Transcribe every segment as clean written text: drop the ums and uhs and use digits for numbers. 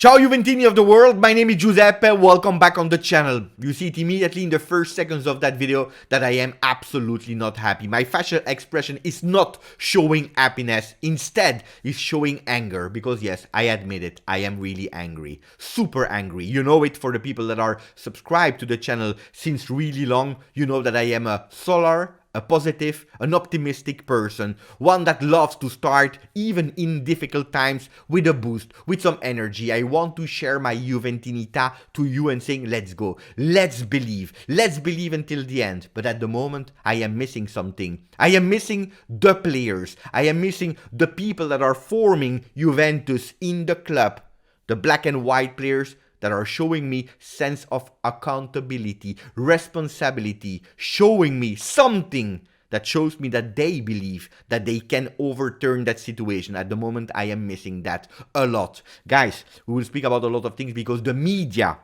Ciao Juventini of the world, my name is Giuseppe, welcome back on the channel. You see it immediately in the first seconds of that video that I am absolutely not happy. My facial expression is not showing happiness, instead it's showing anger. Because yes, I admit it, I am really angry. Super angry. You know it for the people that are subscribed to the channel since really long. You know that I am a solar, a positive, an optimistic person, one that loves to start even in difficult times with a boost, with some energy. I want to share my Juventinità to you and saying, let's go, let's believe until the end. But at the moment, I am missing something. I am missing the players. I am missing the people that are forming Juventus in the club, the black and white players that are showing me sense of accountability, responsibility, showing me something that shows me that they believe that they can overturn that situation. At the moment, I am missing that a lot. Guys, we will speak about a lot of things because the media,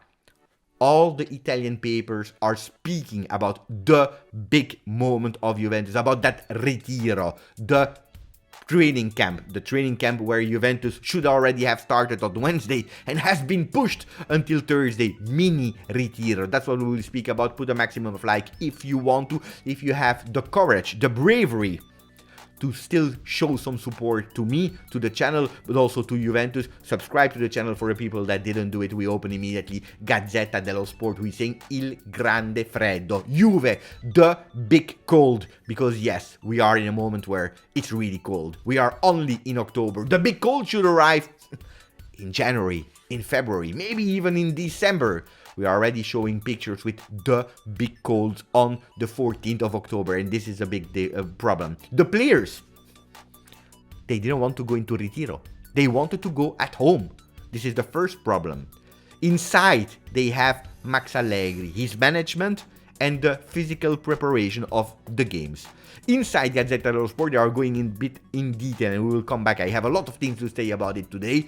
all the Italian papers are speaking about the big moment of Juventus, about that ritiro, the training camp where Juventus should already have started on Wednesday and has been pushed until Thursday. Mini ritiro. That's what we will speak about. Put a maximum of like if you want to, if you have the courage, the bravery to still show some support to me, to the channel, but also to Juventus. Subscribe to the channel for the people that didn't do it. We open immediately Gazzetta dello Sport. We saying Il Grande Freddo. Juve, the big cold. Because yes, we are in a moment where it's really cold. We are only in October. The big cold should arrive in January, in February, maybe even in December. We are already showing pictures with the big colds on the 14th of October, and this is a big problem. The players, they didn't want to go into Ritiro. They wanted to go at home. This is the first problem. Inside, they have Max Allegri, his management, and the physical preparation of the games. Inside Gazzetta dello Sport, they are going in detail, and we will come back. I have a lot of things to say about it today.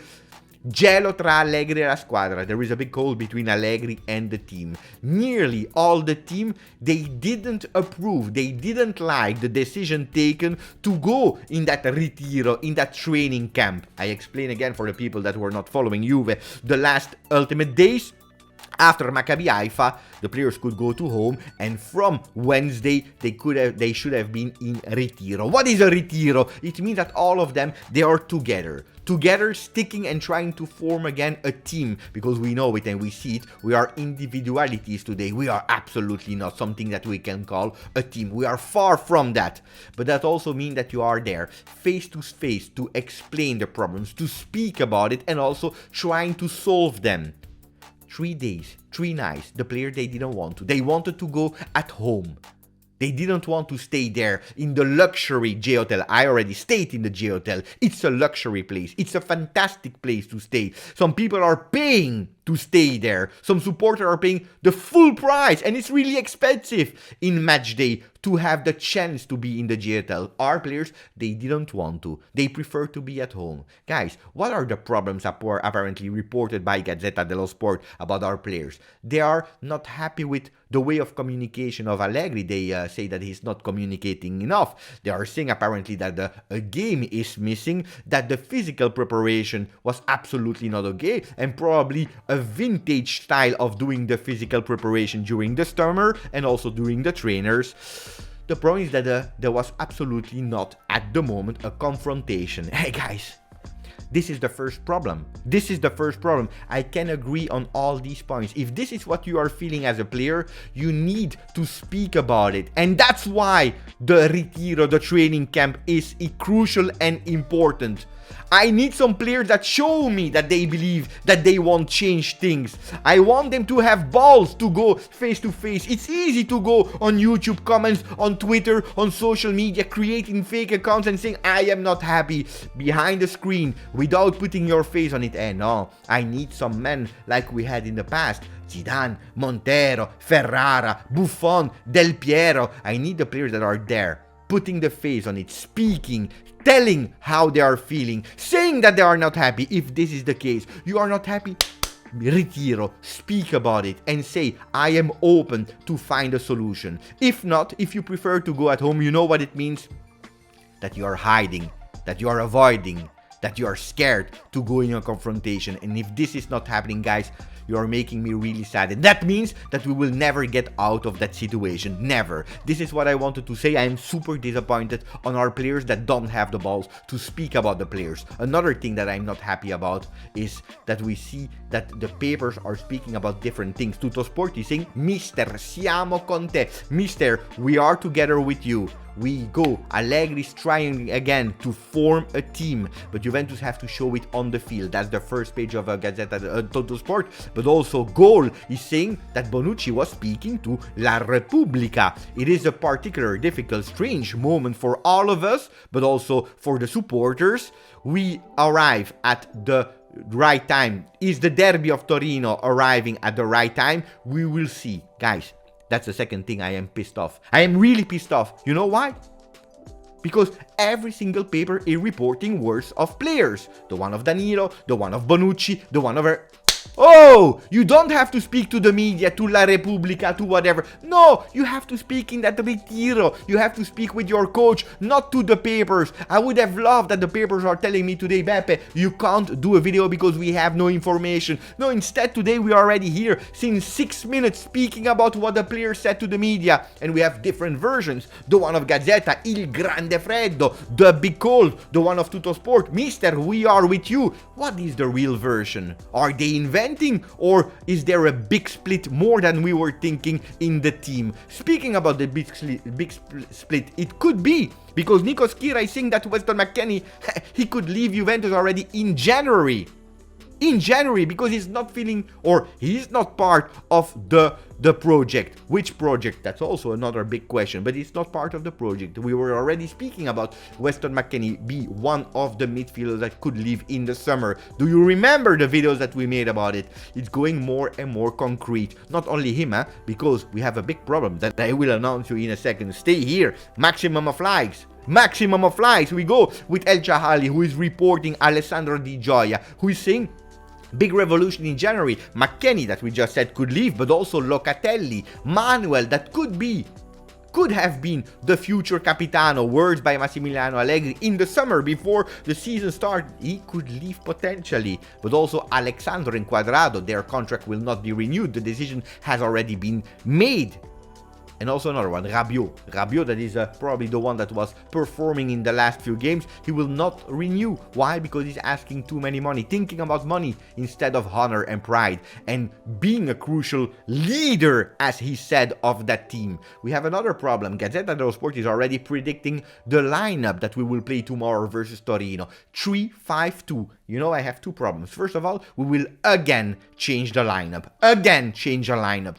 Gelo tra Allegri e la squadra. There is a big cold between Allegri and the team. Nearly all the team, they didn't approve, they didn't like the decision taken to go in that ritiro, in that training camp. I explain again for the people that were not following Juve, the last ultimate days. After Maccabi Haifa, the players could go to home, and from Wednesday they should have been in ritiro. What is a ritiro? It means that all of them, they are together, sticking and trying to form again a team, because we know it and we see it. We are individualities today. We are absolutely not something that we can call a team. We are far from that. But that also means that you are there face to face to explain the problems, to speak about it, and also trying to solve them. 3 days, 3 nights, the player, they didn't want to. They wanted to go at home. They didn't want to stay there in the luxury J Hotel. I already stayed in the J Hotel. It's a luxury place. It's a fantastic place to stay. Some people are paying to stay there. Some supporters are paying the full price, and it's really expensive in match day to have the chance to be in the J Hotel. Our players, they didn't want to. They prefer to be at home. Guys, what are the problems apparently reported by Gazzetta dello Sport about our players? They are not happy with the way of communication of Allegri. They say that he's not communicating enough. They are saying apparently that a game is missing, that the physical preparation was absolutely not okay, and probably a vintage style of doing the physical preparation during the summer and also during the trainers. The problem is that there was absolutely not at the moment a confrontation. Hey guys, this is the first problem. This is the first problem. I can agree on all these points. If this is what you are feeling as a player, you need to speak about it. And that's why the ritiro, the training camp, is crucial and important. I need some players that show me that they believe that they want to change things. I want them to have balls to go face to face. It's easy to go on YouTube comments, on Twitter, on social media, creating fake accounts and saying, I am not happy behind the screen without putting your face on it. And no, I need some men like we had in the past. Zidane, Montero, Ferrara, Buffon, Del Piero. I need the players that are there, putting the face on it, speaking, telling how they are feeling, saying that they are not happy. If this is the case, you are not happy, ritiro, speak about it and say, I am open to find a solution. If not, if you prefer to go at home, you know what it means? That you are hiding, that you are avoiding, that you are scared to go in a confrontation. And if this is not happening, guys, you are making me really sad. And that means that we will never get out of that situation. Never. This is what I wanted to say. I am super disappointed on our players that don't have the balls to speak about the players. Another thing that I'm not happy about is that we see that the papers are speaking about different things. Tuttosport is saying, Mister, siamo con te. Mister, we are together with you. We go. Allegri is trying again to form a team, but Juventus have to show it on the field. That's the first page of Gazzetta, Tuttosport. But also Goal is saying that Bonucci was speaking to La Repubblica. It is a particular, difficult, strange moment for all of us, but also for the supporters. We arrive at the right time. Is the derby of Torino arriving at the right time? We will see, guys. That's the second thing I am pissed off. I am really pissed off. You know why? Because every single paper is reporting words of players. The one of Danilo, the one of Bonucci, the one of... Oh, you don't have to speak to the media, to La Repubblica, to whatever. No, you have to speak in that ritiro. You have to speak with your coach, not to the papers. I would have loved that the papers are telling me today, Beppe, you can't do a video because we have no information. No, instead today we are already here since 6 minutes speaking about what the players said to the media. And we have different versions. The one of Gazzetta, Il Grande Freddo, the Big Cold, the one of Tuttosport. Mister, we are with you. What is the real version? Are they inventing, or is there a big split more than we were thinking in the team? Speaking about the big split, it could be because Nico Schira is saying that Weston McKennie he could leave Juventus already in January. Because he's not feeling, or he's not part of the project. Which project? That's also another big question, but it's not part of the project. We were already speaking about Weston McKennie be one of the midfielders that could leave in the summer. Do you remember the videos that we made about it? It's going more and more concrete. Not only him, because we have a big problem that I will announce you in a second. Stay here. Maximum of likes. Maximum of likes. We go with El Chahali, who is reporting Alessandro Di Gioia, who is saying big revolution in January. McKennie, that we just said, could leave, but also Locatelli, Manuel, that could have been the future Capitano. Words by Massimiliano Allegri in the summer before the season started. He could leave potentially. But also Alexandro and Cuadrado, their contract will not be renewed. The decision has already been made. And also another one, Rabiot. Rabiot, that is probably the one that was performing in the last few games. He will not renew. Why? Because he's asking too many money. Thinking about money instead of honor and pride. And being a crucial leader, as he said, of that team. We have another problem. Gazzetta dello Sport is already predicting the lineup that we will play tomorrow versus Torino. 3-5-2. You know, I have two problems. First of all, we will again change the lineup.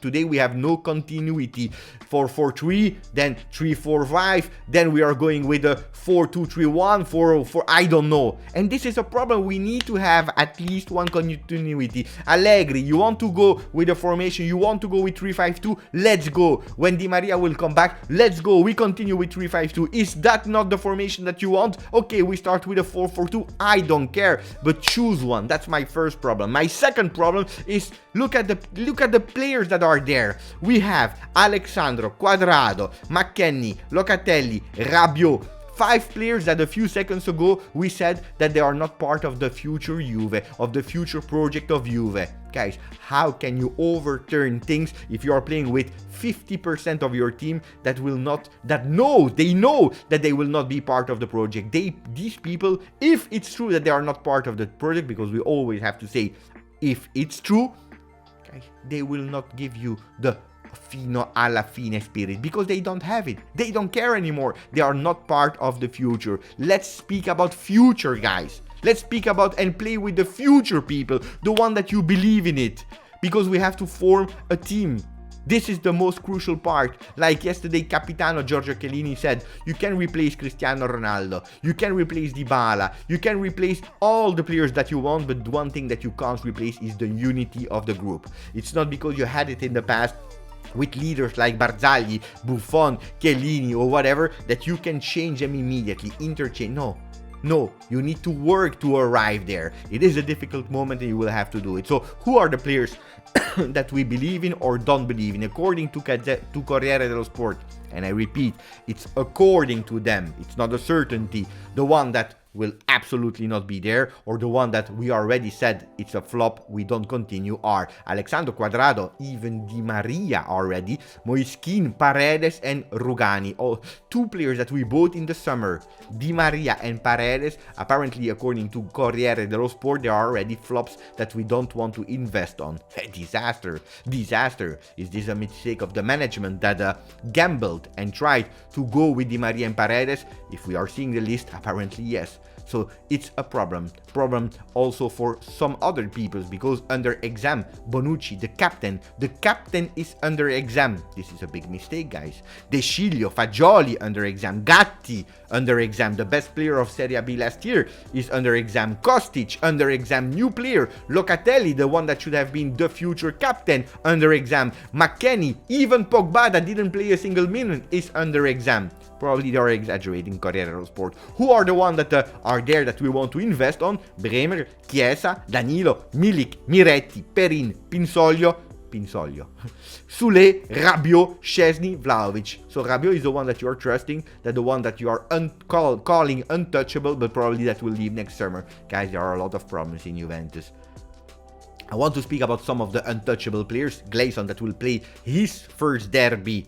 Today we have no continuity. 4-4-3, then 3-4-5, then we are going with a 4-2-3-1, 4-4, I don't know. And this is a problem. We need to have at least one continuity. Allegri, you want to go with a formation, you want to go with 3-5-2, let's go. When Di Maria will come back, let's go. We continue with 3-5-2. Is that not the formation that you want? Okay, we start with a 4-4-2. I don't care, but choose one. That's my first problem. My second problem is look at the players that are there. We have Alexandro, Cuadrado, McKennie, Locatelli, Rabiot. 5 players that a few seconds ago we said that they are not part of the future Juve, of the future project of Juve. Guys, how can you overturn things if you are playing with 50% of your team that will not, they know that they will not be part of the project. These people, if it's true that they are not part of the project, because we always have to say, if it's true, guys, they will not give you the fino alla fine spirit, because they don't have it. They don't care anymore. They are not part of the future. Let's speak about future, guys. Let's speak about and play with the future people, the one that you believe in it, because we have to form a team. This is the most crucial part. Like yesterday, Capitano Giorgio Chiellini said, you can replace Cristiano Ronaldo, you can replace Dybala, you can replace all the players that you want, but one thing that you can't replace is the unity of the group. It's not because you had it in the past with leaders like Barzagli, Buffon, Chiellini or whatever that you can change them immediately, interchange. No, you need to work to arrive there. It is a difficult moment and you will have to do it. So who are the players that we believe in or don't believe in? According to Corriere dello Sport, and I repeat, it's according to them, it's not a certainty, the one that will absolutely not be there, or the one that we already said it's a flop, we don't continue, are Alexandro Cuadrado, even Di Maria already, Moiskin, Paredes, and Rugani. All two players that we bought in the summer, Di Maria and Paredes. Apparently, according to Corriere dello Sport, they are already flops that we don't want to invest on. Disaster. Is this a mistake of the management that gambled and tried to go with Di Maria and Paredes? If we are seeing the list, apparently yes. So it's a problem also for some other people, because under exam, Bonucci, the captain is under exam. This is a big mistake, guys. De Sciglio, Fagioli under exam, Gatti under exam, the best player of Serie B last year is under exam, Kostic under exam, new player, Locatelli, the one that should have been the future captain, under exam, McKennie, even Pogba that didn't play a single minute is under exam. Probably they are exaggerating, Corriere dello Sport. Who are the ones that are there that we want to invest on? Bremer, Chiesa, Danilo, Milik, Miretti, Perin, Pinsoglio, Sule, Rabiot, Szczesny, Vlahovic. So Rabiot is the one that you are trusting, that the one that you are calling untouchable, but probably that will leave next summer. Guys, there are a lot of problems in Juventus. I want to speak about some of the untouchable players. Gleison, that will play his first derby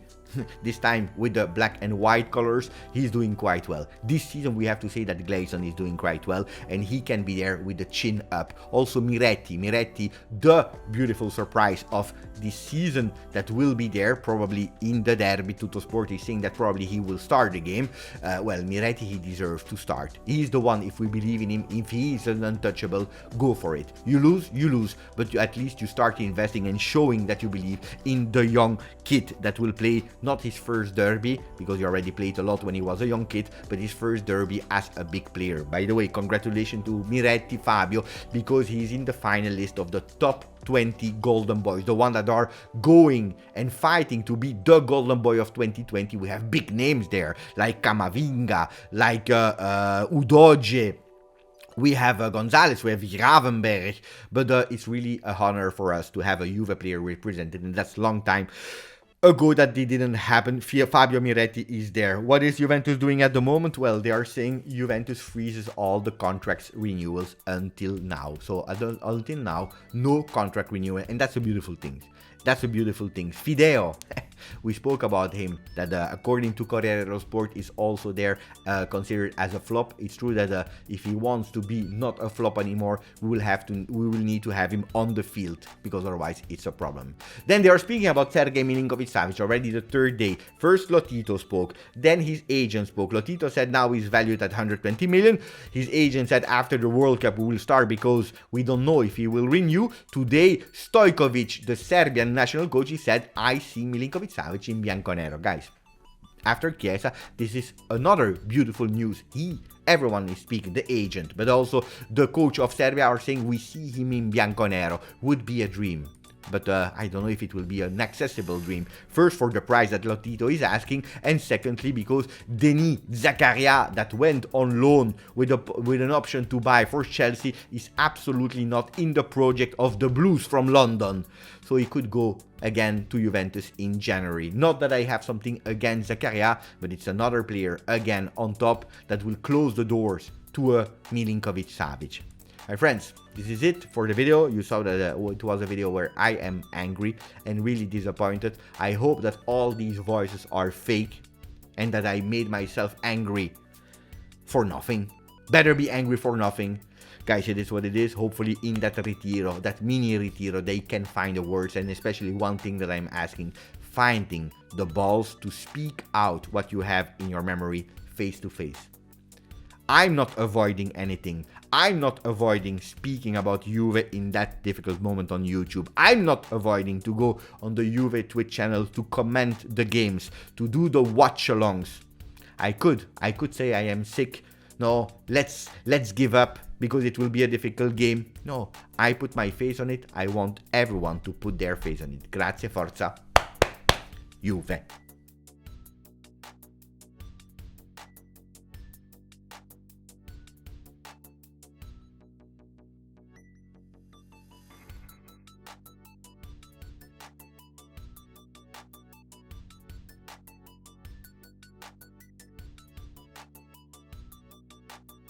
this time with the black and white colors. He's doing quite well. This season we have to say that Gleison is doing quite well, and he can be there with the chin up. Also Miretti, the beautiful surprise of this season, that will be there probably in the derby. Tuttosport is saying that probably he will start the game. Well, Miretti, he deserves to start. He's the one, if we believe in him, if he is an untouchable, go for it. You lose, but at least you start investing and showing that you believe in the young kid that will play not his first derby, because he already played a lot when he was a young kid, but his first derby as a big player. By the way, congratulations to Miretti Fabio, because he's in the final list of the top 20 golden boys, the one that are going and fighting to be the golden boy of 2020. We have big names there, like Camavinga, like Udoge. We have Gonzalez, we have Gravenberg, but it's really a honor for us to have a Juve player represented, and that's a long time ago that it didn't happen. Fabio Miretti is there. What is Juventus doing at the moment? Well, they are saying Juventus freezes all the contracts renewals until now. So until now, no contract renewal, and that's a beautiful thing. Fideo, we spoke about him, that according to Corriere dello Sport is also there, considered as a flop. It's true that if he wants to be not a flop anymore, we will need to have him on the field, because otherwise it's a problem. Then they are speaking about Sergej Milinkovic-Savic already the third day. First Lotito spoke, then his agent spoke. Lotito said now he's valued at 120 million. His agent said after the World Cup we will start, because we don't know if he will renew. Today Stojkovic, the Serbian national coach, he said I see Milinkovic-Savic in bianconero. Guys, after Chiesa, this is another beautiful news. Everyone is speaking, the agent, but also the coach of Serbia are saying we see him in bianconero. Would be a dream. But I don't know if it will be an accessible dream. First, for the price that Lotito is asking, and secondly, because Denis Zakaria, that went on loan with an option to buy for Chelsea, is absolutely not in the project of the Blues from London. So he could go again to Juventus in January. Not that I have something against Zakaria, but it's another player again on top that will close the doors to a Milinkovic-Savic. My friends, this is it for the video. You saw that it was a video where I am angry and really disappointed. I hope that all these voices are fake and that I made myself angry for nothing. Better be angry for nothing. Guys, it is what it is. Hopefully in that ritiro, that mini ritiro, they can find the words, and especially one thing that I'm asking, finding the balls to speak out what you have in your memory face to face. I'm not avoiding anything. I'm not avoiding speaking about Juve in that difficult moment on YouTube. I'm not avoiding to go on the Juve Twitch channel to comment the games, to do the watch-alongs. I could say I am sick. No, let's give up because it will be a difficult game. No, I put my face on it. I want everyone to put their face on it. Grazie, forza, Juve.